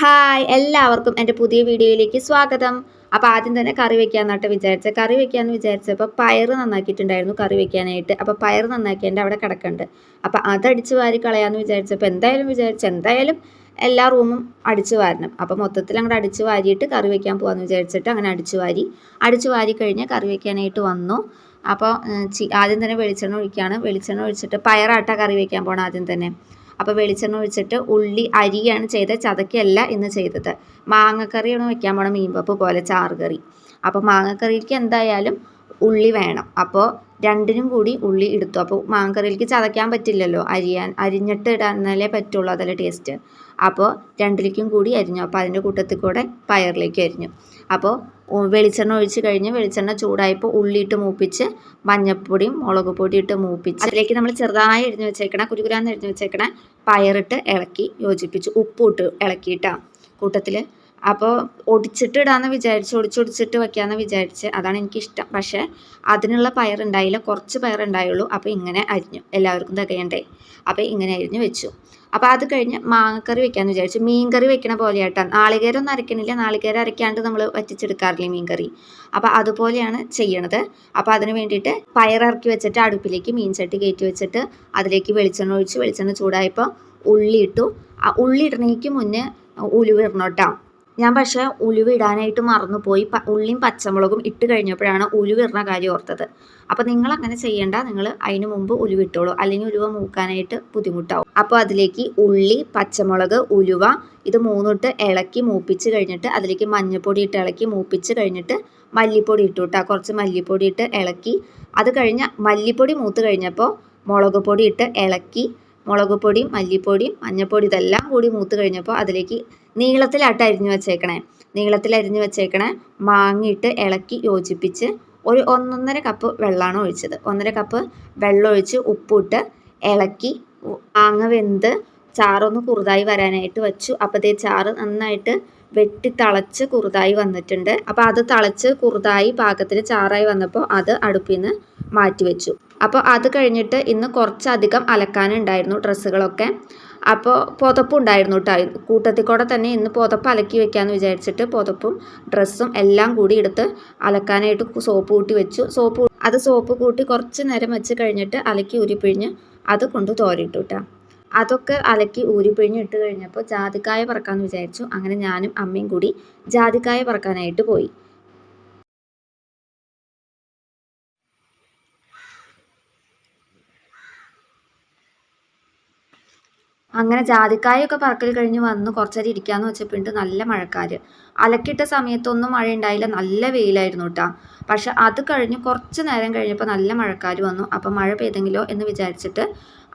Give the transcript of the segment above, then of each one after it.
Hi എല്ലാവർക്കും എൻ്റെ പുതിയ വീഡിയോയിലേക്ക് സ്വാഗതം. അപ്പോൾ ആദ്യം തന്നെ കറി വെക്കാമെന്നാട്ട് കറി വെക്കാമെന്ന് വിചാരിച്ചപ്പോൾ പയർ നന്നാക്കിയിട്ടുണ്ടായിരുന്നു കറി വെക്കാനായിട്ട്. അപ്പോൾ പയർ നന്നാക്കിയതിൻ്റെ അവിടെ കിടക്കുന്നുണ്ട്. അപ്പോൾ അതടിച്ച് വാരി കളയാമെന്ന് വിചാരിച്ചപ്പോൾ എന്തായാലും എല്ലാ റൂമും അടിച്ച് വാരണം. അപ്പോൾ മൊത്തത്തിൽ അങ്ങോട്ട് അടിച്ച് വാരിയിട്ട് കറി വെക്കാൻ പോകാമെന്ന് വിചാരിച്ചിട്ട് അങ്ങനെ അടിച്ച് വാരി കഴിഞ്ഞ് കറി വെക്കാനായിട്ട് വന്നു. അപ്പോൾ ആദ്യം തന്നെ വെളിച്ചെണ്ണ ഒഴിച്ചിട്ട് പയറാട്ട കറി വെക്കാൻ പോകണം ആദ്യം തന്നെ. അപ്പോൾ വെളിച്ചെണ്ണ ഒഴിച്ചിട്ട് അരിയാണ് ചെയ്തത്, ചതക്കല്ല ഇന്ന് ചെയ്തത്. മാങ്ങക്കറിയാണ് വെക്കാൻ പോണ മീൻപപ്പ് പോലെ ചാറുകറി. അപ്പോൾ മാങ്ങക്കറിക്ക് എന്തായാലും ഉള്ളി വേണം. അപ്പോൾ രണ്ടിനും കൂടി ഉള്ളി എടുത്തു. അപ്പോൾ മാങ്ങക്കറിയിലേക്ക് ചതയ്ക്കാൻ പറ്റില്ലല്ലോ, അരിഞ്ഞിട്ട് ഇടാനല്ലേ പറ്റുള്ളൂ, അതല്ല ടേസ്റ്റ്. അപ്പോൾ രണ്ടിലേക്കും കൂടി അരിഞ്ഞു. അപ്പോൾ അതിൻ്റെ കൂട്ടത്തിൽ കൂടെ പയറിലേക്ക് അരിഞ്ഞു. അപ്പോൾ വെളിച്ചെണ്ണ ഒഴിച്ച് കഴിഞ്ഞ് വെളിച്ചെണ്ണ ചൂടായപ്പോൾ ഉള്ളിയിട്ട് മൂപ്പിച്ച് മഞ്ഞൾപ്പൊടിയും മുളക് പൊടി ഇട്ട് മൂപ്പിച്ച് അതിലേക്ക് നമ്മൾ ചെറുതായി അരിഞ്ഞ് വെച്ചേക്കണ കുരുകുരാന്ന് അരിഞ്ഞ് വെച്ചേക്കണ പയറിട്ട് ഇളക്കി യോജിപ്പിച്ചു. ഉപ്പിട്ട് ഇളക്കിയിട്ടാണ് കൂട്ടത്തിൽ. അപ്പോൾ ഒടിച്ചിട്ട് ഇടാമെന്ന് വിചാരിച്ച് ഒടിച്ചിട്ട് വയ്ക്കാമെന്ന് വിചാരിച്ച്, അതാണ് എനിക്കിഷ്ടം. പക്ഷേ അതിനുള്ള പയറുണ്ടായില്ല, കുറച്ച് പയറുണ്ടായുള്ളൂ. അപ്പോൾ ഇങ്ങനെ അരിഞ്ഞു, എല്ലാവർക്കും തികയണ്ടേ. അപ്പോൾ ഇങ്ങനെ അരിഞ്ഞ് വെച്ചു. അപ്പോൾ അത് കഴിഞ്ഞ് മാങ്ങക്കറി വെക്കാമെന്ന് വിചാരിച്ചു. മീൻ കറി വെക്കണ പോലെയായിട്ടാണ്. നാളികേരം ഒന്നും അരക്കണില്ല, നാളികേരം അരയ്ക്കാണ്ട് നമ്മൾ വറ്റിച്ചെടുക്കാറില്ലേ മീൻ കറി, അപ്പോൾ അതുപോലെയാണ് ചെയ്യണത്. അപ്പോൾ അതിന് വേണ്ടിയിട്ട് പയറിറക്കി വെച്ചിട്ട് അടുപ്പിലേക്ക് മീൻ ചട്ടി കയറ്റി വെച്ചിട്ട് അതിലേക്ക് വെളിച്ചെണ്ണ ഒഴിച്ച് വെളിച്ചെണ്ണ ചൂടായപ്പോൾ ഉള്ളി ഇട്ടു. ആ ഉള്ളി ഇടണേക്ക് മുന്നേ ഉലുവ ഇടണം കേട്ടോ. ഞാൻ പക്ഷേ ഉലുവ ഇടാനായിട്ട് മറന്നുപോയി. ഉള്ളിയും പച്ചമുളകും ഇട്ട് കഴിഞ്ഞപ്പോഴാണ് ഉലുവ ഇടുന്ന കാര്യം ഓർത്തത്. അപ്പോൾ നിങ്ങൾ അങ്ങനെ ചെയ്യേണ്ട, നിങ്ങൾ അതിന് മുമ്പ് ഉലുവ ഇട്ടോളൂ, അല്ലെങ്കിൽ ഉലുവ മൂക്കാനായിട്ട് ബുദ്ധിമുട്ടാവും. അപ്പോൾ അതിലേക്ക് ഉള്ളി, പച്ചമുളക്, ഉലുവ ഇത് മൂന്നിട്ട് ഇളക്കി മൂപ്പിച്ച് കഴിഞ്ഞിട്ട് അതിലേക്ക് മഞ്ഞൾപ്പൊടി ഇട്ട് ഇളക്കി മൂപ്പിച്ച് കഴിഞ്ഞിട്ട് മല്ലിപ്പൊടി ഇട്ടു കേട്ടോ. കുറച്ച് മല്ലിപ്പൊടി ഇട്ട് ഇളക്കി. അത് കഴിഞ്ഞ് മല്ലിപ്പൊടി മൂത്ത് കഴിഞ്ഞപ്പോൾ മുളക് പൊടി ഇട്ട് ഇളക്കി. മുളക് പൊടിയും മല്ലിപ്പൊടിയും മഞ്ഞൾപ്പൊടി ഇതെല്ലാം കൂടി മൂത്ത് കഴിഞ്ഞപ്പോൾ അതിലേക്ക് നീളത്തിലായിട്ട് അരിഞ്ഞു വെച്ചേക്കണേ മാങ്ങയിട്ട് ഇളക്കി യോജിപ്പിച്ച് ഒരു 1.5 കപ്പ് വെള്ളമാണ് ഒഴിച്ചത്. 1.5 കപ്പ് വെള്ളം ഒഴിച്ച് ഉപ്പിട്ട് ഇളക്കി. മാങ്ങ വെന്ത് ചാറൊന്ന് കുറുതായി വരാനായിട്ട് വെച്ചു. അപ്പോൾ ചാറ് നന്നായിട്ട് വെട്ടി തിളച്ച് കുറുതായി വന്നിട്ടുണ്ട്. അപ്പോൾ അത് തിളച്ച് കുറുതായി പാകത്തിന് ചാറായി വന്നപ്പോൾ അത് അടുപ്പിൽ നിന്ന് മാറ്റി വെച്ചു. അപ്പോൾ അത് കഴിഞ്ഞിട്ട് ഇന്ന് കുറച്ചധികം അലക്കാനുണ്ടായിരുന്നു ഡ്രസ്സുകളൊക്കെ. അപ്പോൾ പുതപ്പുണ്ടായിരുന്നു കേട്ടോ. കൂട്ടത്തിൽ കൂടെ തന്നെ ഇന്ന് പുതപ്പ് അലക്കി വെക്കാമെന്ന് വിചാരിച്ചിട്ട് പുതപ്പും ഡ്രസ്സും എല്ലാം കൂടി എടുത്ത് അലക്കാനായിട്ട് സോപ്പ് കൂട്ടി വെച്ചു. സോപ്പ് കൂട്ടി കുറച്ച് നേരം വെച്ച് കഴിഞ്ഞിട്ട് അലക്കി ഊരിപ്പിഴിഞ്ഞ് അത് കൊണ്ട് തോരിട്ടു കേട്ടോ. അതൊക്കെ അലക്കി ഊരിപ്പിഴിഞ്ഞ് ഇട്ട് കഴിഞ്ഞപ്പോൾ ജാതിക്കായ പറക്കാമെന്ന് വിചാരിച്ചു. അങ്ങനെ ഞാനും അമ്മയും കൂടി ജാതിക്കായ പറക്കാനായിട്ട് പോയി. അങ്ങനെ ജാതിക്കായൊക്കെ പറക്കൽ കഴിഞ്ഞ് വന്ന് കുറച്ചേരം ഇരിക്കാമെന്ന് വെച്ചപ്പോൾ നല്ല മഴക്കാര്. അലക്കിയിട്ട സമയത്തൊന്നും മഴ ഉണ്ടായില്ല, നല്ല വെയിലായിരുന്നു കേട്ടോ. പക്ഷെ അത് കഴിഞ്ഞ് കുറച്ച് നേരം കഴിഞ്ഞപ്പോൾ നല്ല മഴക്കാര് വന്നു. അപ്പം മഴ പെയ്തെങ്കിലോ എന്ന് വിചാരിച്ചിട്ട്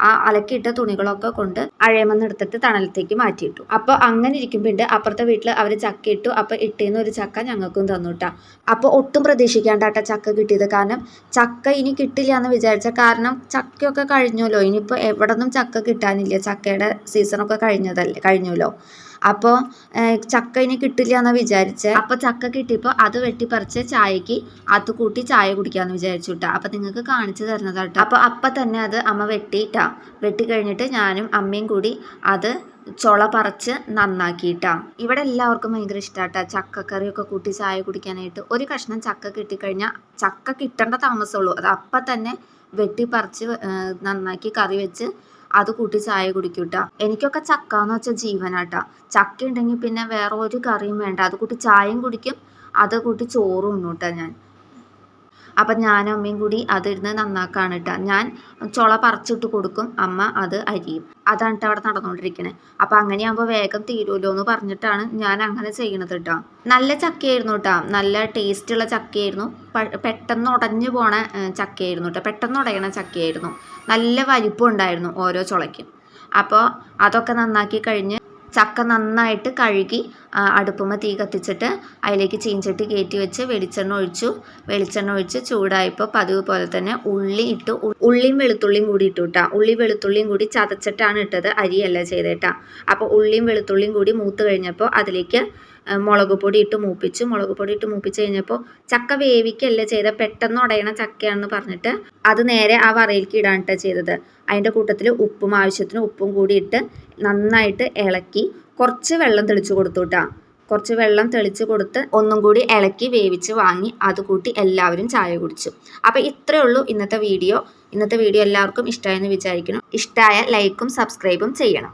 ആ അലക്കിയിട്ട തുണികളൊക്കെ കൊണ്ട് അഴയമെന്ന് എടുത്തിട്ട് തണലത്തേക്ക് മാറ്റിയിട്ടു. അപ്പോൾ അങ്ങനെ ഇരിക്കുമ്പോൾ അപ്പുറത്തെ വീട്ടിൽ അവർ ചക്ക ഇട്ടു. അപ്പോൾ ഇട്ടേന്ന് ഒരു ചക്ക ഞങ്ങൾക്കും തന്നു കേട്ടോ. അപ്പോൾ ഒട്ടും പ്രതീക്ഷിക്കാണ്ടാട്ടോ ചക്ക കിട്ടിയത്. കാരണം ചക്ക ഇനി കിട്ടില്ല എന്ന് വിചാരിച്ച, കാരണം ചക്കയൊക്കെ കഴിഞ്ഞല്ലോ, ഇനിയിപ്പോൾ എവിടെ നിന്നും ചക്ക കിട്ടാനില്ല, ചക്കയുടെ സീസണൊക്കെ കഴിഞ്ഞല്ലോ. അപ്പോൾ ചക്ക ഇനി കിട്ടില്ല എന്ന് വിചാരിച്ചേ. അപ്പോൾ ചക്ക കിട്ടിയപ്പോൾ അത് വെട്ടിപ്പറിച്ച് ചായക്ക് അത് കൂട്ടി ചായ കുടിക്കാമെന്ന് വിചാരിച്ചു കേട്ടോ. അപ്പോൾ നിങ്ങൾക്ക് കാണിച്ചു തരുന്നതാട്ടോ. അപ്പോൾ അപ്പം തന്നെ അത് അമ്മ വെട്ടി കഴിഞ്ഞിട്ട് ഞാനും അമ്മയും കൂടി അത് ചുള പറിച്ച് നന്നാക്കിയിട്ടാ. ഇവിടെ എല്ലാവർക്കും ഭയങ്കര ഇഷ്ടമാട്ടോ ചക്കക്കറിയൊക്കെ കൂട്ടി ചായ കുടിക്കാനായിട്ട്. ഒരു കഷ്ണം ചക്ക കിട്ടിക്കഴിഞ്ഞാൽ ചക്ക കിട്ടേണ്ട താമസമുള്ളൂ, അത് അപ്പം തന്നെ വെട്ടിപ്പറിച്ച് നന്നാക്കി കറി വെച്ച് അത് കൂട്ടി ചായ കുടിക്കൂട്ടാ. എനിക്കൊക്കെ ചക്ക എന്ന് വെച്ചാൽ ജീവനാട്ടാ. ചക്ക ഉണ്ടെങ്കിൽ പിന്നെ വേറെ ഒരു കറിയും വേണ്ട, അത് കൂട്ടി ചായയും കുടിക്കും, അത് കൂട്ടി ചോറും ഉണ്ണൂട്ടാ ഞാൻ. അപ്പം ഞാനും അമ്മയും കൂടി അതിരുന്ന് നന്നാക്കാണ് കേട്ടോ. ഞാൻ ചുള പറിച്ചിട്ട് കൊടുക്കും, അമ്മ അത് അരിയും. അതാണ് കേട്ടോ അവിടെ നടന്നുകൊണ്ടിരിക്കണേ. അപ്പം അങ്ങനെയാകുമ്പോൾ വേഗം തീരുമല്ലോ എന്ന് പറഞ്ഞിട്ടാണ് ഞാൻ അങ്ങനെ ചെയ്യണത് കേട്ടോ. നല്ല ചക്കയായിരുന്നു കേട്ടോ, നല്ല ടേസ്റ്റുള്ള ചക്കയായിരുന്നു. പെട്ടെന്ന് ഉടഞ്ഞു പോണ ചക്കയായിരുന്നു കേട്ടോ, പെട്ടെന്ന് ഉടയണ ചക്കയായിരുന്നു. നല്ല വലിപ്പം ഉണ്ടായിരുന്നു ഓരോ ചുളയ്ക്കും. അപ്പോൾ അതൊക്കെ നന്നാക്കി കഴിഞ്ഞ് ചക്ക നന്നായിട്ട് കഴുകി അടുപ്പുമ്മ തീ കത്തിച്ചിട്ട് അതിലേക്ക് ചീഞ്ചട്ടി കയറ്റി വെച്ച് വെളിച്ചെണ്ണ ഒഴിച്ച് ചൂടായപ്പോൾ പതിവ് പോലെ തന്നെ ഉള്ളിയും വെളുത്തുള്ളിയും കൂടി ഇട്ടു കേട്ടോ. വെളുത്തുള്ളിയും കൂടി ചതച്ചിട്ടാണ് ഇട്ടത്, അരിയല്ല ചെയ്തേട്ടാ. അപ്പോൾ ഉള്ളിയും വെളുത്തുള്ളിയും കൂടി മൂത്ത് കഴിഞ്ഞപ്പോൾ അതിലേക്ക് മുളക് പൊടി ഇട്ട് മൂപ്പിച്ച് കഴിഞ്ഞപ്പോൾ ചക്ക വേവിക്കല്ല ചെയ്ത, പെട്ടെന്ന് ഉടയണ ചക്കയാണെന്ന് പറഞ്ഞിട്ട് അത് നേരെ ആ വറയിലേക്ക് ഇടാനിട്ട് ചെയ്തത്. അതിൻ്റെ കൂട്ടത്തിൽ ആവശ്യത്തിന് ഉപ്പും കൂടി ഇട്ട് നന്നായിട്ട് ഇളക്കി കുറച്ച് വെള്ളം തെളിച്ച് കൊടുത്തു കേട്ടോ. കുറച്ച് വെള്ളം തെളിച്ച് കൊടുത്ത് ഒന്നും കൂടി ഇളക്കി വേവിച്ച് വാങ്ങി അത് കൂട്ടി എല്ലാവരും ചായ കുടിച്ചു. അപ്പോൾ ഇത്രയേ ഉള്ളൂ ഇന്നത്തെ വീഡിയോ എല്ലാവർക്കും ഇഷ്ടമായെന്ന് വിചാരിക്കുന്നു. ഇഷ്ടമായ ലൈക്കും സബ്സ്ക്രൈബും ചെയ്യണം.